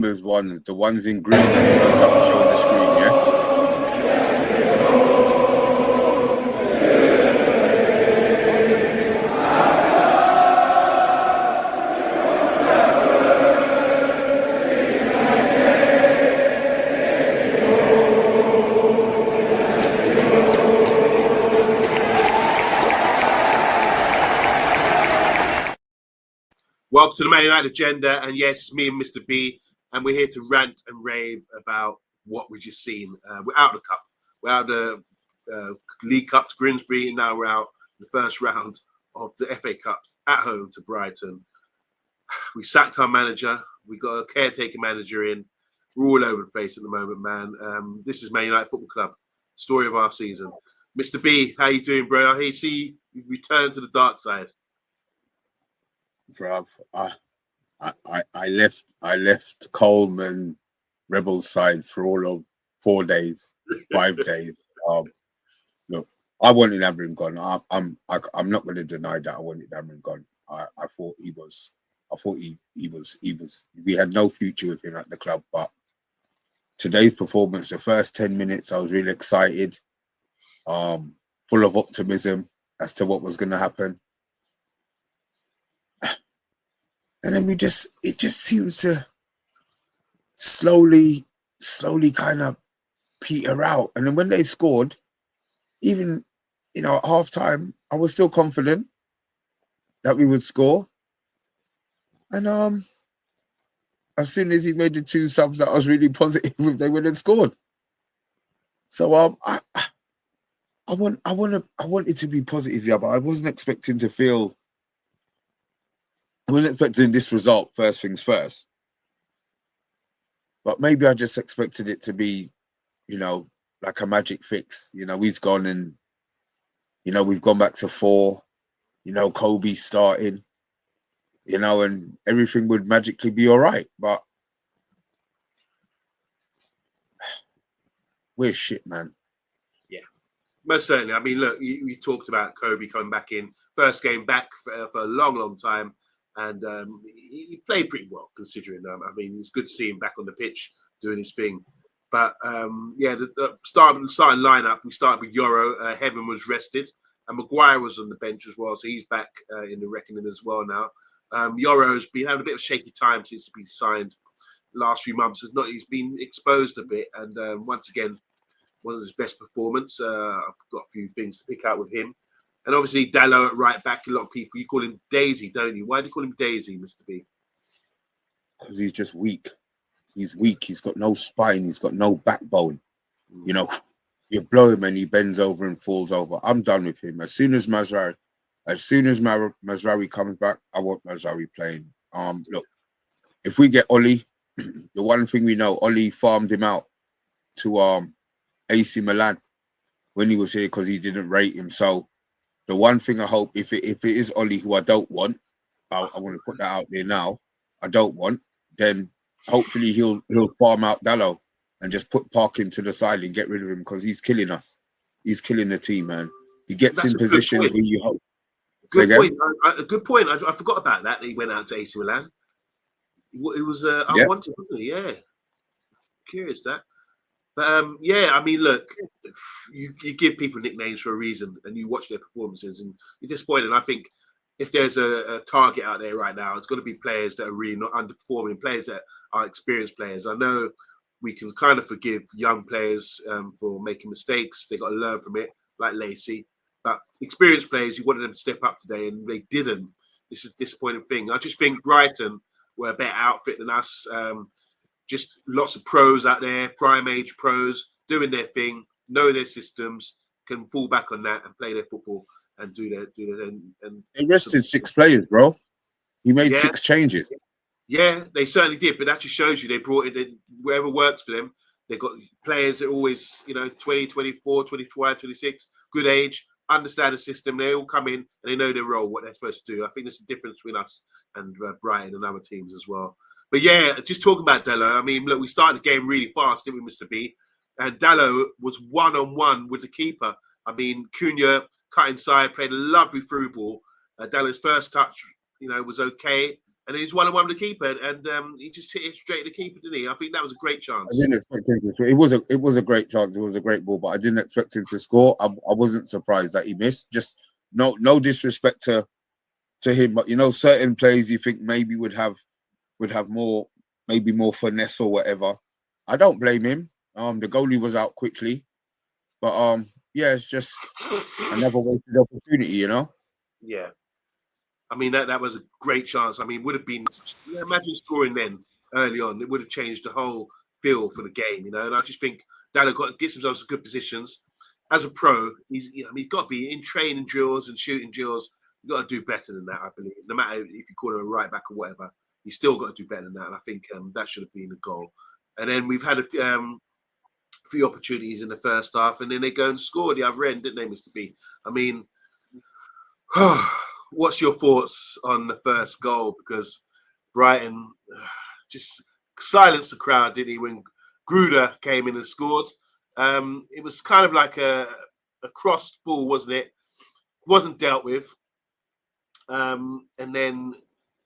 Those ones, the ones in green and the ones that were showing the screen, yeah? Welcome to the Man United Agenda, and yes, me and Mr. B, and we're here to rant and rave about what we've just seen. We're out of the cup. We're out of the League Cup to Grimsby, and now we're out in the first round of the FA Cup at home to Brighton. We sacked our manager. We got a caretaker manager in. We're all over the place at the moment, man. This is Man United Football Club, story of our season. Mr. B, how you doing, bro? I see you returned to the dark side. Bruv, I left Coleman Rebels side for all of 4 days, 5 days. Look, I wanted Amorim gone. I'm not going to deny that I wanted Amorim gone. I thought he was. We had no future with him at the club. But today's performance, the first 10 minutes, I was really excited, full of optimism as to what was going to happen. And then it just seems to slowly kind of peter out. And then when they scored, even, at half time, I was still confident that we would score. And as soon as he made the 2 subs, I was really positive if they would have scored. So I wanted to be positive, yeah, but I wasn't expecting this result, first things first. But maybe I just expected it to be, like a magic fix. He's gone and, we've gone back to 4, Kobe starting, and everything would magically be all right. But we're shit, man. Yeah, most certainly. I mean, look, you talked about Kobe coming back in. First game back for a long time. And he played pretty well, considering. I mean, it's good to see him back on the pitch doing his thing. But the starting lineup, we started with Yoro. Heaven was rested, and Maguire was on the bench as well, so he's back in the reckoning as well now. Yoro's been having a bit of a shaky time since he's been signed. Last few months, he's been exposed a bit, and once again, wasn't his best performance. I've got a few things to pick out with him. And obviously, Dalot at right back, a lot of people, you call him Daisy, don't you? Why do you call him Daisy, Mr. B? Because he's just weak. He's weak. He's got no spine. He's got no backbone. You blow him and he bends over and falls over. I'm done with him. As soon as Mazraoui comes back, I want Mazraoui playing. Look, if we get Oli, the one thing we know, Oli farmed him out to AC Milan when he was here because he didn't rate him. So the one thing I hope, if it is Oli, who I don't want, I want to put that out there now, I don't want, then hopefully he'll farm out Dalot and just put Parkin to the side and get rid of him, because he's killing us. He's killing the team, man. He gets in positions where you hope. Good point. A good point. I forgot about that he went out to AC Milan. It was unwanted, wasn't he? Yeah. Curious that. But I mean, look, you give people nicknames for a reason, and you watch their performances, and you're disappointed. I think if there's a target out there right now, it's going to be players that are really not underperforming, players that are experienced players. I know we can kind of forgive young players for making mistakes. They got to learn from it, like Lacey. But experienced players, you wanted them to step up today, and they didn't. This is a disappointing thing. I just think Brighton were a better outfit than us. Just lots of pros out there, prime age pros, doing their thing, know their systems, can fall back on that and play their football and do their and they rested 6 players, bro. He made 6 changes. Yeah, they certainly did. But that just shows you they brought in wherever works for them. They've got players that are always, 20, 24, 25, 26, good age, understand the system. They all come in and they know their role, what they're supposed to do. I think there's a difference between us and Brighton and other teams as well. But yeah, just talking about Dalot, I mean, look, we started the game really fast, didn't we, Mr. B? And Dalot was one-on-one with the keeper. I mean, Cunha cut inside, played a lovely through ball. Dalot's first touch, was okay. and he's 1-on-1 with the keeper, and he just hit it straight at the keeper, didn't he? I think that was a great chance. I didn't expect him to score. It was a great chance. It was a great ball, but I didn't expect him to score. I wasn't surprised that he missed. Just no disrespect to him, but certain players you think maybe would have more, maybe more finesse or whatever. I don't blame him. The goalie was out quickly, but yeah, it's just another wasted opportunity, Yeah. I mean, that was a great chance. I mean, would have been, imagine scoring then early on. It would have changed the whole feel for the game, And I just think Dalo gets himself some good positions. As a pro, he's got to be in training drills and shooting drills. You've got to do better than that, I believe. No matter if you call him a right back or whatever, he's still got to do better than that. And I think that should have been the goal. And then we've had a few opportunities in the first half, and then they go and score the other end, didn't they, Mr. B? I mean, what's your thoughts on the first goal? Because Brighton just silenced the crowd, didn't he, when Gruder came in and scored? It was kind of like a crossed ball, wasn't it? Wasn't dealt with. And then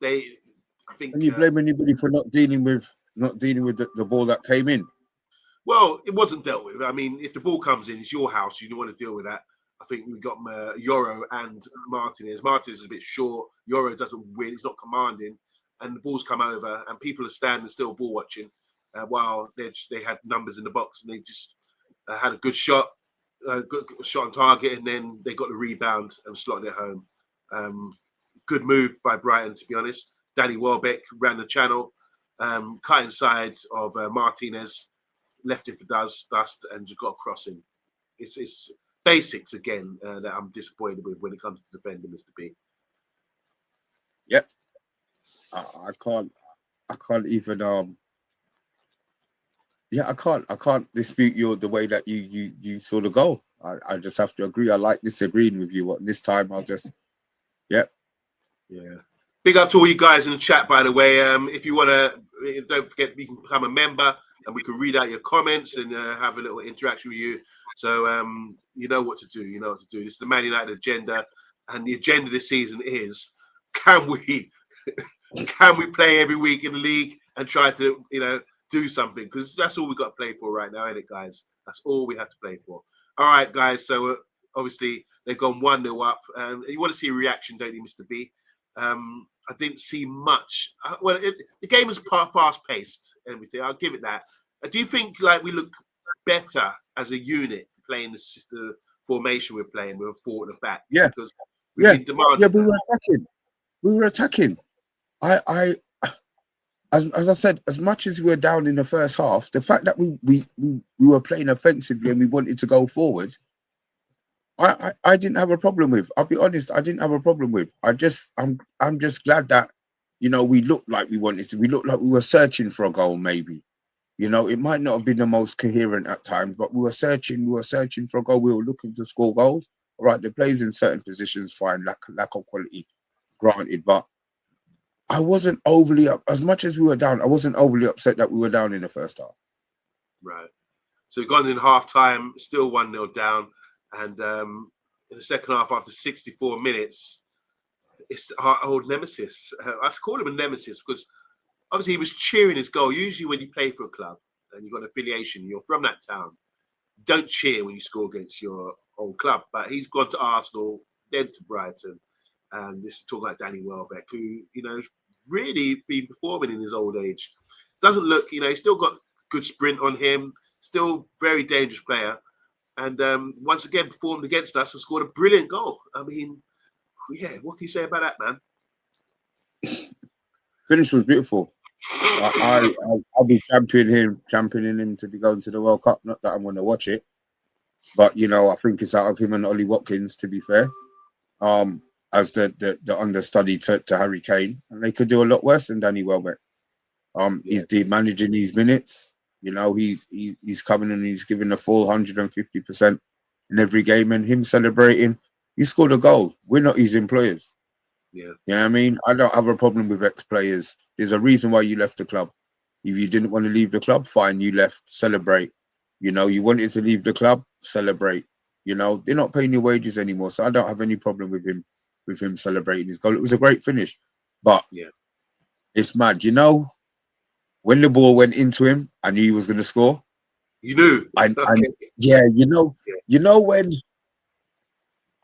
I think. Can you blame anybody for not dealing with the ball that came in? Well, it wasn't dealt with. I mean, if the ball comes in, it's your house. You don't want to deal with that. I think we got Yoro and Martinez. Martinez is a bit short. Yoro doesn't win. He's not commanding. And the ball's come over, and people are standing still ball watching while they had numbers in the box, and they just had a good shot on target, and then they got the rebound and slotted it home. Good move by Brighton, to be honest. Danny Welbeck ran the channel, cut inside of Martinez, left it for dust, and just got a crossing. It's basics again that I'm disappointed with when it comes to defending, Mr. B. Yep. I can't even I can't dispute the way that you saw the goal. I just have to agree. I like disagreeing with you. This time I'll just yeah. Big up to all you guys in the chat, by the way. If you want to, don't forget, you can become a member and we can read out your comments and have a little interaction with you. So you know what to do. You know what to do. This is the Man United agenda, and the agenda this season is: can we play every week in the league and try to do something? Because that's all we got to play for right now, isn't it, guys? That's all we have to play for. All right, guys. So obviously they've gone 1-0 up. You want to see a reaction, don't you, Mr. B? I didn't see much. The game was fast-paced and everything. I'll give it that. Do you think we look better as a unit playing the formation we're playing with a forward and a back? Yeah. Because we were attacking. We were attacking. As I said, as much as we were down in the first half, the fact that we were playing offensively and we wanted to go forward, I didn't have a problem with. I'll be honest, I didn't have a problem with. I'm just glad that we looked like we wanted to. We looked like we were searching for a goal. Maybe it might not have been the most coherent at times, but we were searching for a goal. We were looking to score goals. All right, the players in certain positions fine, lack of quality, granted, but I wasn't overly up. As much as we were down, I wasn't overly upset that we were down in the first half. Right. So we've gone in half time, still 1-0 down. And in the second half, after 64 minutes, it's our old nemesis. I call him a nemesis because obviously he was cheering his goal. Usually when you play for a club and you've got an affiliation, you're from that town, don't cheer when you score against your old club. But he's gone to Arsenal, then to Brighton. And this is talking about Danny Welbeck, who, has really been performing in his old age. Doesn't look, he's still got good sprint on him, still very dangerous player. And once again performed against us and scored a brilliant goal. I mean, yeah, what can you say about that, man? Finish was beautiful. I'll be championing him to be going to the World Cup. Not that I'm going to watch it, but I think it's out of him and Ollie Watkins, to be fair. As the understudy to Harry Kane, and they could do a lot worse than Danny Welbeck. He's managing these minutes. He's coming and he's giving the full 150% in every game, and him celebrating. He scored a goal. We're not his employers. Yeah. You know what I mean? I don't have a problem with ex-players. There's a reason why you left the club. If you didn't want to leave the club, fine, you left. Celebrate. You wanted to leave the club, celebrate. They're not paying your wages anymore, so I don't have any problem with him celebrating his goal. It was a great finish, but It's mad. You know, when the ball went into him, I knew he was going to score. You knew? And yeah, you know when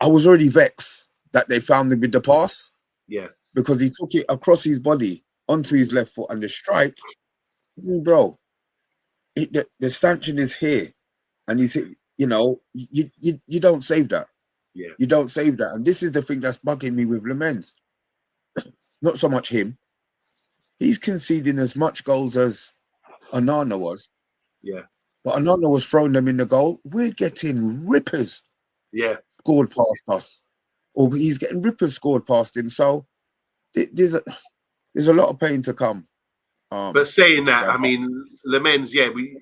I was already vexed that they found him with the pass. Yeah. Because he took it across his body onto his left foot and the strike. Bro, the stanchion is here. And you know, you don't save that. Yeah. You don't save that. And this is the thing that's bugging me with Lamens. Not so much him. He's conceding as much goals as Onana was. Yeah. But Onana was throwing them in the goal. We're getting rippers scored past us. Or he's getting rippers scored past him. So there's a lot of pain to come. But saying that, I mean, Lamens, we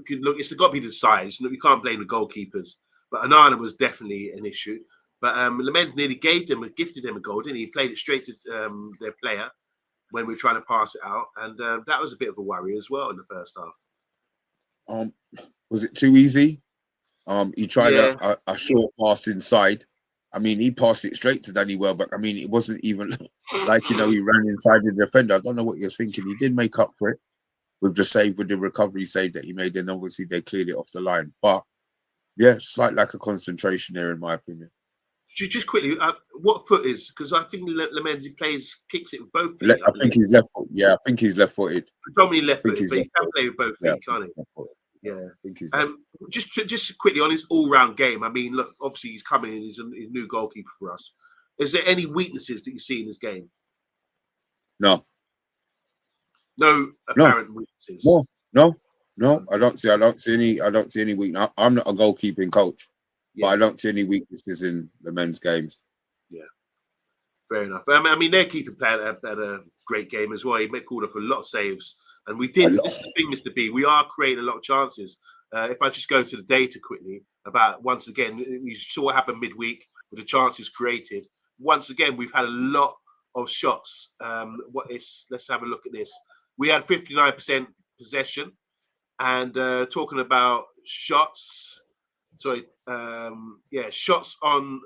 could look. It's got to be the size. We can't blame the goalkeepers. But Onana was definitely an issue. But Lamens nearly gifted them a goal, didn't he? He played it straight to their player when we were trying to pass it out, and that was a bit of a worry as well in the first half. Was it too easy? He tried a short pass inside. I mean, he passed it straight to Danny Welbeck. I mean, it wasn't even like, you know, he ran inside the defender. I don't know what he was thinking. He did make up for it with the save, with the recovery save that he made. And obviously they cleared it off the line. But yeah, slight lack of concentration there, in my opinion. Just quickly, what foot is? Because I think Lamens kicks it with both feet. I think he's left foot. Yeah, I think he's left footed. Predominantly left footed, but he can play with both feet, can't he? Yeah. Just quickly on his all-round game. I mean, look, obviously he's coming in. He's a new goalkeeper for us. Is there any weaknesses that you see in his game? No. No apparent weaknesses. No. I don't see any weakness. I'm not a goalkeeping coach, but I don't see any weaknesses in the men's games. Yeah. Fair enough. I mean, their keeper had a great game as well. He called up for a lot of saves. And we did. This is the thing, Mr. B. We are creating a lot of chances. If I just go to the data quickly, about once again, you saw what happened midweek with the chances created. Once again, we've had a lot of shots. Let's have a look at this. We had 59% possession, and talking about shots. Shots on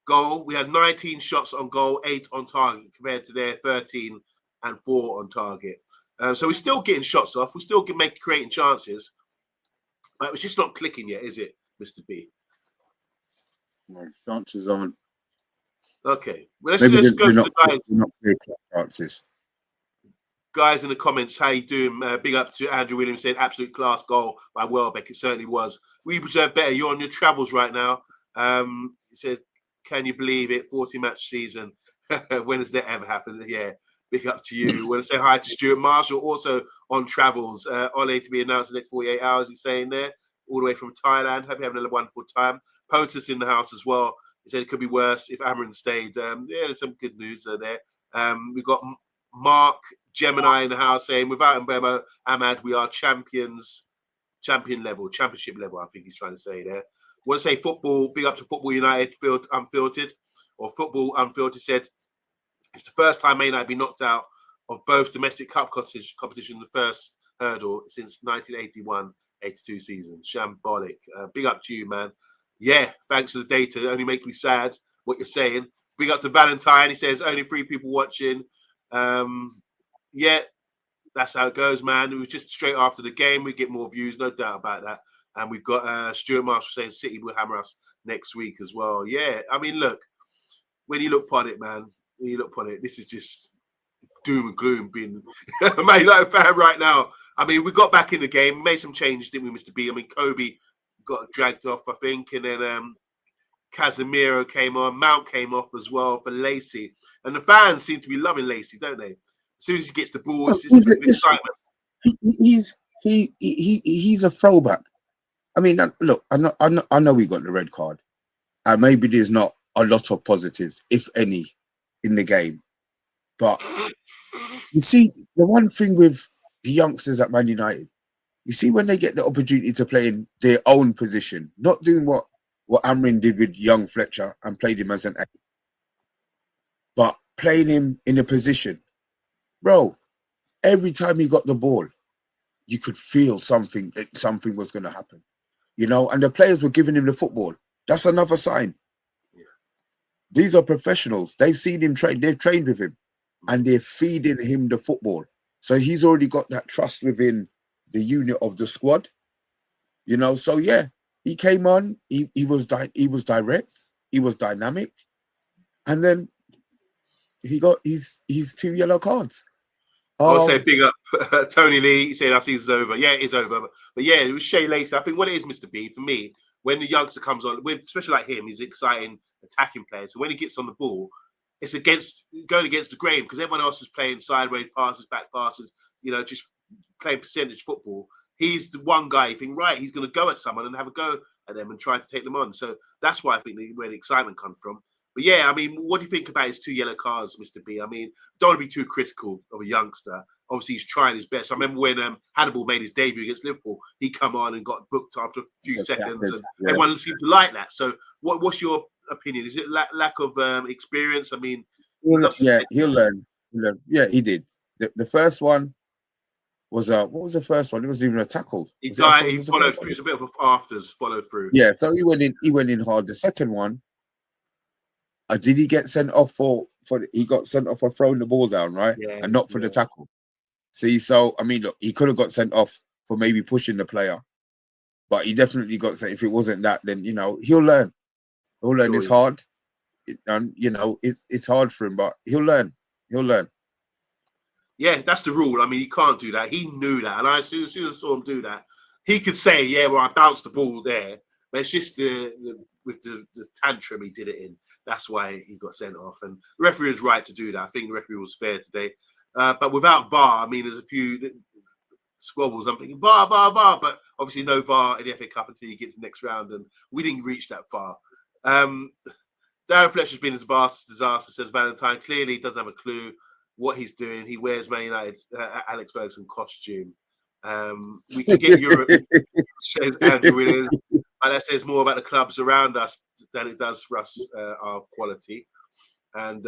goal. We had 19 shots on goal, 8 on target, compared to their 13 and 4 on target. So we're still getting shots off. We're still creating chances. It's just not clicking yet, is it, Mr. B? No, chances aren't. Okay. Well, let's go to the guys. Not clear chances. Guys in the comments, how you doing? Big up to Andrew Williams, said absolute class goal by Welbeck. It certainly was. We deserve better. You're on your travels right now. He says, can you believe it? 40-match season. When has that ever happened? Yeah. Big up to you. I want to say hi to Stuart Marshall, also on travels. Ole to be announced in the next 48 hours, he's saying there, all the way from Thailand. Hope you're having a wonderful time. POTUS in the house as well. He said it could be worse if AMORIM stayed. There's some good news there. We've got Mark Gemini in the house saying, without Mbemo, Ahmad, we are champions, championship level, I think he's trying to say there. I want to say football, big up to Football United, Unfiltered, or Football Unfiltered said, it's the first time Man United been knocked out of both domestic cup competition in the first hurdle since 1981-82 season. Shambolic. Big up to you, man. Yeah, thanks for the data. It only makes me sad what you're saying. Big up to Valentine. He says only 3 people watching. Yeah, that's how it goes, man. It was just straight after the game. We get more views, no doubt about that. And we've got Stuart Marshall saying City will hammer us next week as well. Yeah, I mean, look, when you look upon it, man, this is just doom and gloom being a Man United fan right now. I mean, we got back in the game, made some changes, didn't we, Mr. B? I mean, Kobe got dragged off, I think, and then Casemiro came on, Mount came off as well for Lacey. And the fans seem to be loving Lacey, don't they? As soon as he gets the ball, it's just a bit of excitement. He's a throwback. I mean, look, I know we got the red card, and maybe there's not a lot of positives, if any, in the game. But you see, the one thing with the youngsters at Man United, you see when they get the opportunity to play in their own position, not doing what AMORIM did with young Fletcher and played him as an 8, but playing him in a position. Bro, every time he got the ball, you could feel something was going to happen. You know, and the players were giving him the football. That's another sign. These are professionals. They've seen him train. They've trained with him. and they're feeding him the football. So he's already got that trust within the unit of the squad, you know. So yeah, he came on. He was direct. He was dynamic, and then he got his 2 yellow cards. I would say big up Tony Lee. He said our season's over. Yeah, it is over. But yeah, it was Shea Lacey. I think what it is, Mr. B, for me, when the youngster comes on, with especially like him, he's an exciting attacking player. So when he gets on the ball, it's going against the grain because everyone else is playing sideways passes, back passes, you know, just playing percentage football. He's the one guy you think, right, he's going to go at someone and have a go at them and try to take them on. So that's why I think where the excitement comes from. But yeah, I mean, what do you think about his 2 yellow cards, Mr. B? I mean, don't want to be too critical of a youngster. Obviously, he's trying his best. I remember when Hannibal made his debut against Liverpool, he come on and got booked after a few seconds, and everyone seemed to like that. So, what's your opinion? Is it lack of experience? I mean, he'll learn. Yeah, he did. The first one was what was the first one? It wasn't even a tackle. He followed through. It was a bit of afters followed through. Yeah, so he went in hard. The second one, did he get sent off for? He got sent off for throwing the ball down, right? Yeah, and not for the tackle. See, so I mean, look, he could have got sent off for maybe pushing the player, but he definitely got sent. If it wasn't that, then you know he'll learn. He'll learn. It's hard, and you know it's hard for him, but he'll learn. He'll learn. Yeah, that's the rule. I mean, he can't do that. He knew that, and as soon as I saw him do that, he could say, "Yeah, well, I bounced the ball there," but it's just with the tantrum he did it in. That's why he got sent off, and the referee was right to do that. I think the referee was fair today. But without VAR, I mean, there's a few squabbles. I'm thinking VAR, but obviously no VAR in the FA Cup until you get to the next round, and we didn't reach that far. Darren Fletcher's been a disaster, says Valentine. Clearly, he doesn't have a clue what he's doing. He wears Man United's Alex Ferguson costume. We can get Europe, says Andrew Williams, and that says more about the clubs around us than it does for us, our quality. And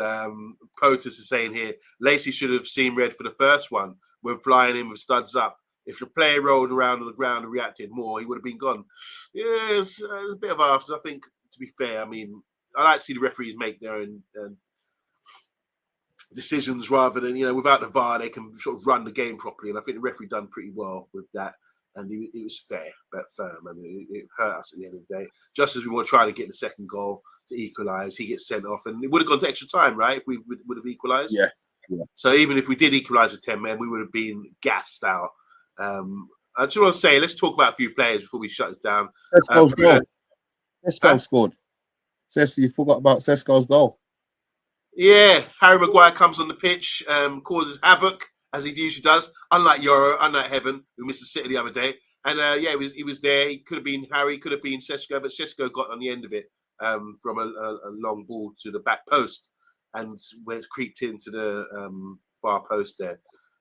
POTUS is saying here, Lacey should have seen red for the first one when flying in with studs up. If the player rolled around on the ground and reacted more, he would have been gone. Yeah, it's a bit of after. I think, to be fair, I mean, I like to see the referees make their own decisions rather than, you know, without the VAR, they can sort of run the game properly. And I think the referee done pretty well with that. And it was fair, but firm. I mean, it hurt us at the end of the day. Just as we were trying to get the second goal to equalise, he gets sent off. And it would have gone to extra time, right, if we would have equalised? Yeah. So even if we did equalise with 10 men, we would have been gassed out. I just want to say, let's talk about a few players before we shut it down. Sesko's goal. Sesko scored. You forgot about Sesko's goal. Yeah, Harry Maguire comes on the pitch, causes havoc, as he usually does, unlike Euro, unlike Heaven, who missed the City the other day. And yeah, he was there. He could have been Harry, could have been Sesko, but Sesko got on the end of it from a long ball to the back post, and where it's creeped into the far post there.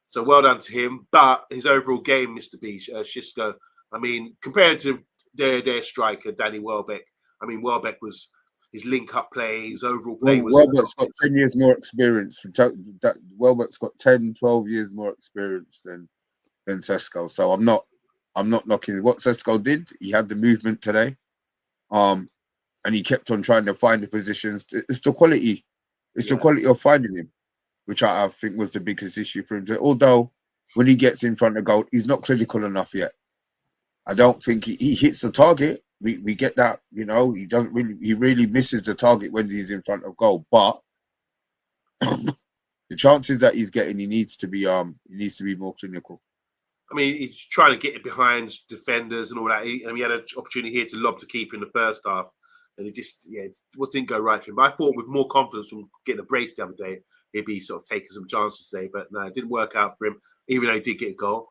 So well done to him. But his overall game, Mr. B, Xisco, I mean, compared to their striker, Danny Welbeck, I mean, Welbeck was his link-up play, his overall play was... Welbeck's got 10 years more experience. Welbeck's got 10, 12 years more experience than Sesko. So I'm not knocking what Sesko did. He had the movement today. And he kept on trying to find the positions. It's the quality. It's the quality of finding him, which I think was the biggest issue for him. Although when he gets in front of goal, he's not clinical enough yet. I don't think he hits the target. We get that, you know, he really misses the target when he's in front of goal. But the chances that he's getting, he needs to be more clinical. I mean, he's trying to get it behind defenders and all that. He had an opportunity here to lob to keep in the first half, and it just didn't go right for him. But I thought with more confidence from getting a brace the other day, he'd be sort of taking some chances today. But no, it didn't work out for him, even though he did get a goal.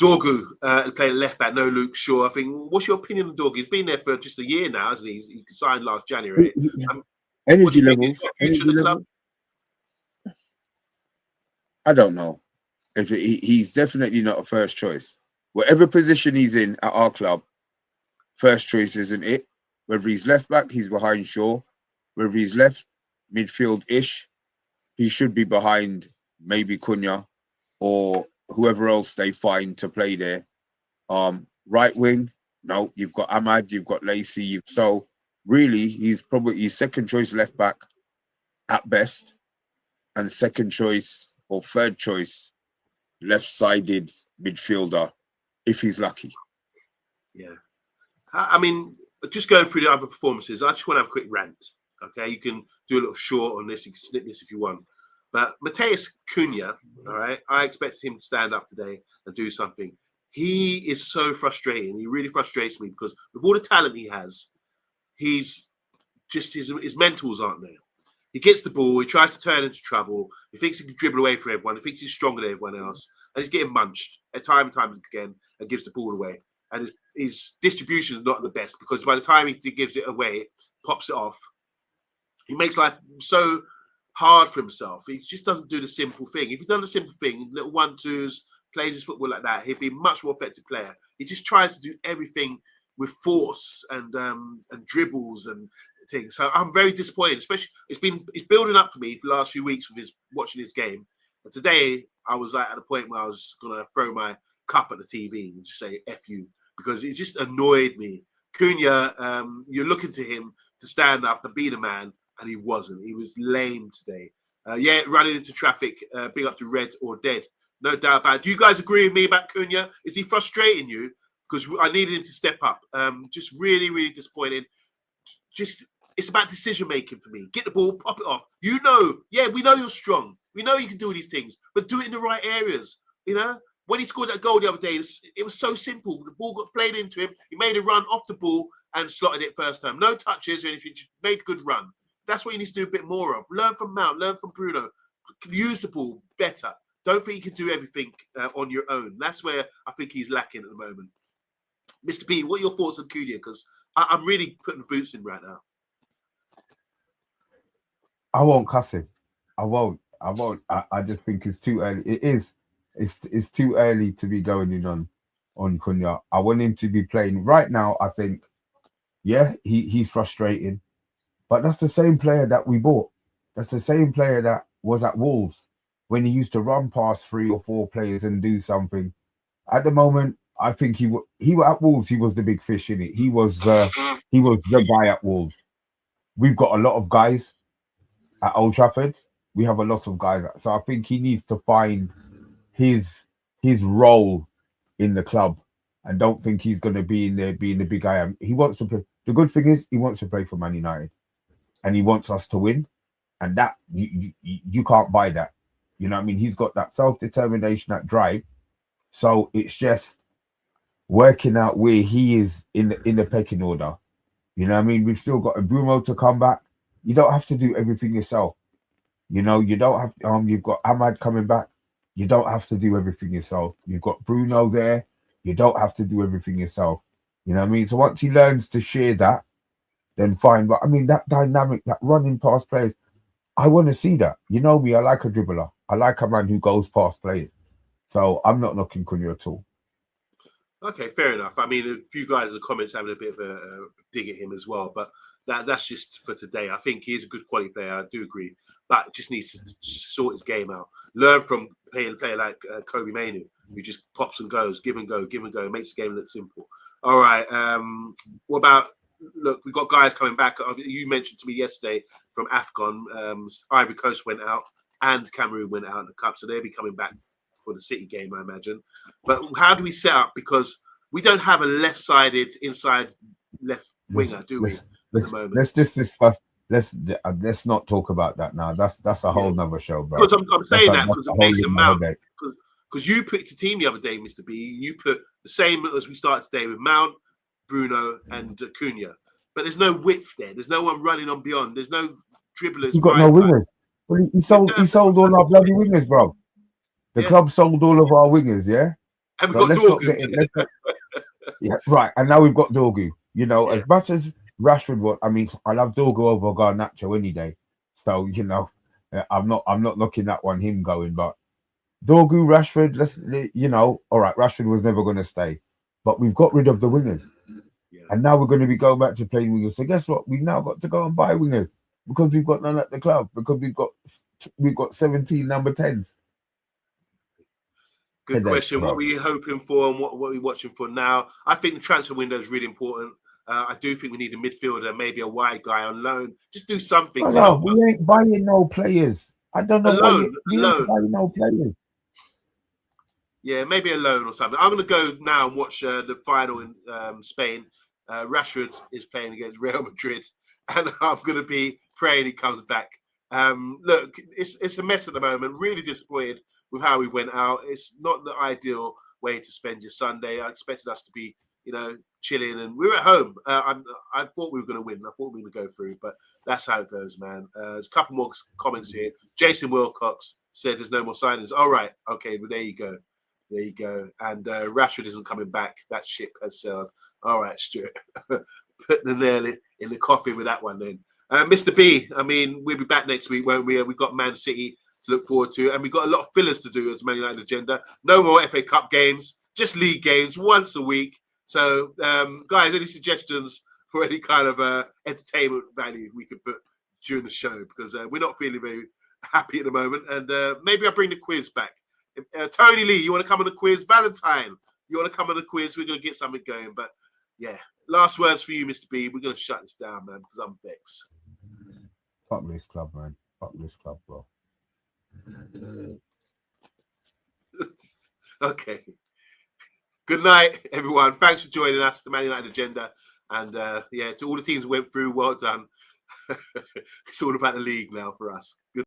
Dorgu playing left back, no Luke Shaw. I think, what's your opinion on Dorgu? He's been there for just a year now, hasn't he? He signed last January. Energy levels. I don't know. If he's definitely not a first choice. Whatever position he's in at our club, first choice isn't it. Whether he's left back, he's behind Shaw. Whether he's left midfield-ish, he should be behind maybe Cunha or whoever else they find to play there. Right wing, no, you've got Ahmad, you've got Lacey. So really, he's probably second choice left back at best. and second choice or third choice left-sided midfielder if he's lucky. Yeah. I mean, just going through the other performances, I just want to have a quick rant. Okay, you can do a little short on this, you can snip this if you want. But Mateus Cunha, all right, I expected him to stand up today and do something. He is so frustrating. He really frustrates me because with all the talent he has, he's just his mentals aren't there. He gets the ball, he tries to turn into trouble. He thinks he can dribble away from everyone. He thinks he's stronger than everyone else, and he's getting munched at time and time again and gives the ball away. And his distribution is not the best because by the time he gives it away, pops it off, he makes life so hard for himself. He just doesn't do the simple thing. If he'd done the simple thing, little 1-2s, plays his football like that, he'd be a much more effective player. He just tries to do everything with force and dribbles and things. So I'm very disappointed. Especially it's building up for me for the last few weeks with watching his game. And today I was like at a point where I was gonna throw my cup at the TV and just say F you because it just annoyed me. Cunha, you're looking to him to stand up and be the man, and he wasn't. He was lame today. Running into traffic, big up to Red or Dead. No doubt about it. Do you guys agree with me about Cunha? Is he frustrating you? Because I needed him to step up. Just really, really disappointed. Just it's about decision making for me. Get the ball, pop it off. We know you're strong. We know you can do these things, but do it in the right areas. You know, when he scored that goal the other day, it was so simple. The ball got played into him. He made a run off the ball and slotted it first time. No touches or anything. Just made a good run. That's what you need to do a bit more of. Learn from Mount. Learn from Bruno. Use the ball better. Don't think you can do everything on your own. That's where I think he's lacking at the moment. Mr. P, what are your thoughts on Cunha? Because I'm really putting the boots in right now. I won't cuss him. I won't. I just think it's too early. It is. It's too early to be going in on Cunha. I want him to be playing right now. I think, yeah, he's frustrating, but that's the same player that we bought. That's the same player that was at Wolves when he used to run past 3 or 4 players and do something. At the moment, I think he was at Wolves. He was the big fish in it. He was the guy at Wolves. We've got a lot of guys at Old Trafford. We have a lot of guys, so I think he needs to find his role in the club, and don't think he's going to be in there being the big guy. He wants to play. The good thing is he wants to play for Man United, and he wants us to win, and that you can't buy that. You know what I mean? He's got that self-determination, that drive. So it's just working out where he is in the pecking order. You know what I mean? We've still got a Bruno to come back. You don't have to do everything yourself. You know, you don't have you've got Ahmad coming back. You don't have to do everything yourself. You've got Bruno there. You don't have to do everything yourself. You know what I mean? So once he learns to share that, then fine. But I mean, that dynamic, that running past players, I want to see that. You know me, I like a dribbler. I like a man who goes past players. So I'm not knocking Cunha at all. Okay, fair enough. I mean, a few guys in the comments having a bit of a dig at him as well, but that's just for today. I think he is a good quality player. I do agree, but just needs to sort his game out. Learn from playing a player like Kobe Mainoo, who just pops and goes, give and go, makes the game look simple. All right. What about? Look, we've got guys coming back. You mentioned to me yesterday from AFCON, Ivory Coast went out and Cameroon went out in the cup, so they'll be coming back for the City game, I imagine. But how do we set up? Because we don't have a left-sided inside left winger, do we? Let's just discuss. Let's not talk about that now. That's a whole nother show, bro. Because I'm saying that because of Mason Mount. Because you picked a team the other day, Mr. B. You put the same as we started today with Mount, Bruno, and Cunha. But there's no width there. There's no one running on beyond. There's no dribblers. You got no wingers. Well, he sold all our bloody wingers, bro. The club sold all of our wingers, yeah? And we've got Dorgu. Yeah, right. And now we've got Dorgu. You know, as much as Rashford was, I mean, I love Dorgu over Garnacho any day. So, you know, I'm not looking at him going, but Dorgu, Rashford, you know, all right, Rashford was never going to stay. But we've got rid of the wingers. Yeah. And now we're going to be going back to playing wingers. So guess what? We've now got to go and buy wingers because we've got none at the club, because we've got 17 number 10s. Good question. What were you hoping for and what are we watching for now? I think the transfer window is really important. I do think we need a midfielder, maybe a wide guy on loan. Just do something. No, we ain't buying no players. I don't know why we ain't buying no players. Yeah, maybe a loan or something. I'm going to go now and watch the final in Spain. Rashford is playing against Real Madrid, and I'm going to be praying he comes back. Look, it's a mess at the moment. Really disappointed with how we went out. It's not the ideal way to spend your Sunday. I expected us to be, chilling, and we were at home. I thought we were going to win. I thought we were going to go through, but that's how it goes, man. There's a couple more comments here. Jason Wilcox said there's no more signings. All right, okay, well, there you go. There you go. And Rashford isn't coming back. That ship has sailed. All right, Stuart. Put the nail in the coffin with that one then. Mr. B, I mean, we'll be back next week, won't we? We've got Man City to look forward to. And we've got a lot of fillers to do as Man United agenda. No more FA Cup games, just league games once a week. So, guys, any suggestions for any kind of entertainment value we could put during the show? Because we're not feeling very happy at the moment. And maybe I'll bring the quiz back. Tony Lee, you want to come on the quiz? Valentine, you want to come on the quiz? We're going to get something going. But yeah, last words for you, Mr. B. We're going to shut this down, man, because I'm vexed. Fuck this club, man. Fuck this club, bro. Okay. Good night, everyone. Thanks for joining us, the Man United Agenda. And to all the teams who went through, well done. It's all about the league now for us. Good.